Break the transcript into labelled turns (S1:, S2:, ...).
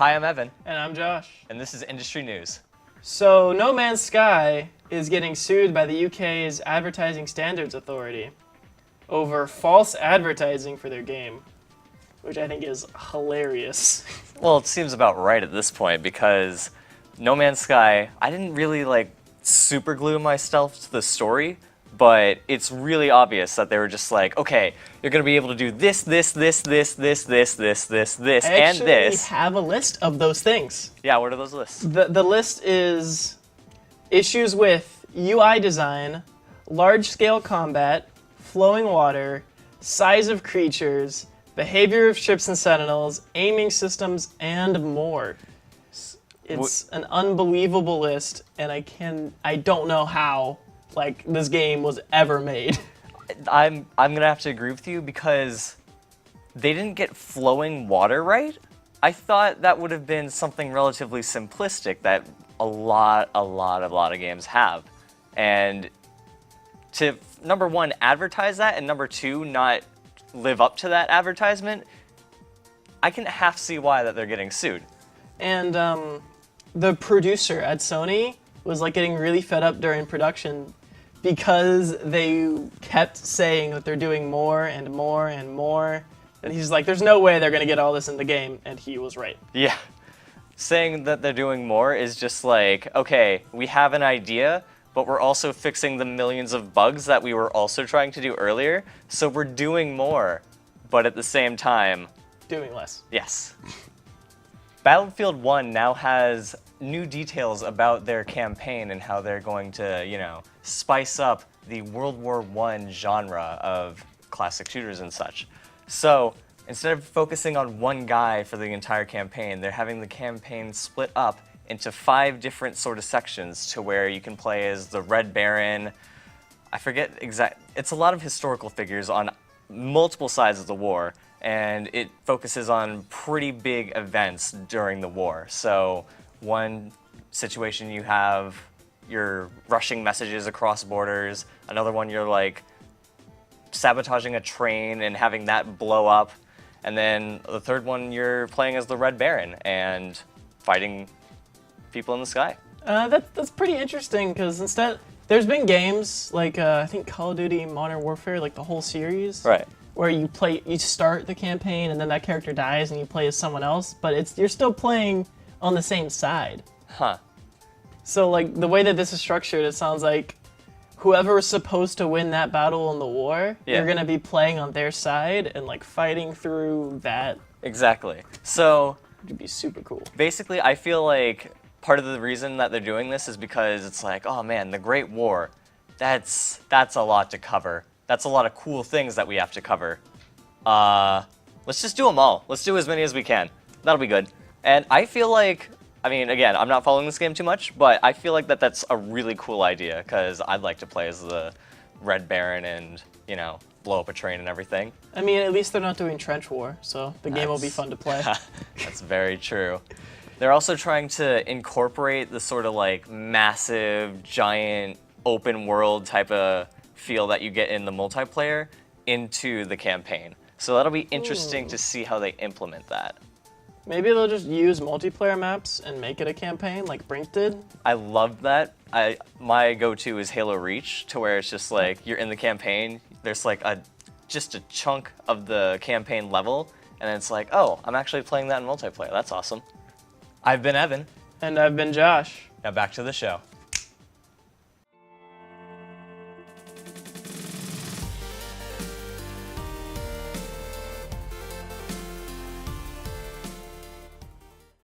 S1: Hi, I'm Evan,
S2: And I'm Josh.
S1: and this is Industry News.
S2: So, No Man's Sky is getting sued by the UK's Advertising Standards Authority over false advertising for their game, which I think is hilarious.
S1: Well, it seems about right at this point because No Man's Sky, I didn't really super glue myself to the story, but it's really obvious that they were just like, okay, you're gonna be able to do this, and
S2: I actually
S1: this.
S2: have a list of those things.
S1: Yeah, what are those lists?
S2: The list is issues with UI design, large-scale combat, flowing water, size of creatures, behavior of ships and sentinels, aiming systems, and more. It's an unbelievable list, and I don't know how this game was ever made.
S1: I'm gonna have to agree with you because they didn't get flowing water right. I thought that would have been something relatively simplistic that a lot of games have. And to, number one, advertise that, and number two, not live up to that advertisement, I can half see why that they're getting sued.
S2: And the producer at Sony was getting really fed up during production because they kept saying that they're doing more and more and more. And he's like, there's no way they're going to get all this in the game. And he was right.
S1: Yeah. Saying that they're doing more is just like, okay, we have an idea, but we're also fixing the millions of bugs that we were also trying to do earlier. So we're doing more, but at the same time...
S2: doing less.
S1: Yes. Battlefield 1 now has new details about their campaign and how they're going to, spice up the World War I genre of classic shooters and such. So instead of focusing on one guy for the entire campaign, they're having the campaign split up into 5 different sort of sections to where you can play as the Red Baron. I forget it's a lot of historical figures on multiple sides of the war, and it focuses on pretty big events during the war. So one situation you have, you're rushing messages across borders. Another one, you're sabotaging a train and having that blow up. And then the third one, you're playing as the Red Baron and fighting people in the sky.
S2: That's pretty interesting because instead, there's been games I think Call of Duty Modern Warfare, the whole series.
S1: Right.
S2: Where you start the campaign and then that character dies and you play as someone else, but you're still playing on the same side.
S1: Huh.
S2: So the way that this is structured, it sounds like whoever is supposed to win that battle in the war, you're gonna be playing on their side and fighting through that.
S1: Exactly. So
S2: It'd be super cool.
S1: basically, I feel like part of the reason that they're doing this is because it's oh man, the Great War, that's a lot to cover. That's a lot of cool things that we have to cover. Let's just do them all. Let's do as many as we can. That'll be good. And I feel again, I'm not following this game too much, but I feel like that's a really cool idea because I'd like to play as the Red Baron and, blow up a train and everything.
S2: At least they're not doing trench war, so the game will be fun to play.
S1: That's very true. They're also trying to incorporate the sort of massive, giant, open world type of feel that you get in the multiplayer into the campaign. So that'll be interesting to see how they implement that.
S2: Maybe they'll just use multiplayer maps and make it a campaign like Brink did.
S1: I love that. My go-to is Halo Reach, to where it's just you're in the campaign, there's just a chunk of the campaign level, and it's oh, I'm actually playing that in multiplayer. That's awesome. I've been Evan.
S2: And I've been Josh.
S1: Now back to the show.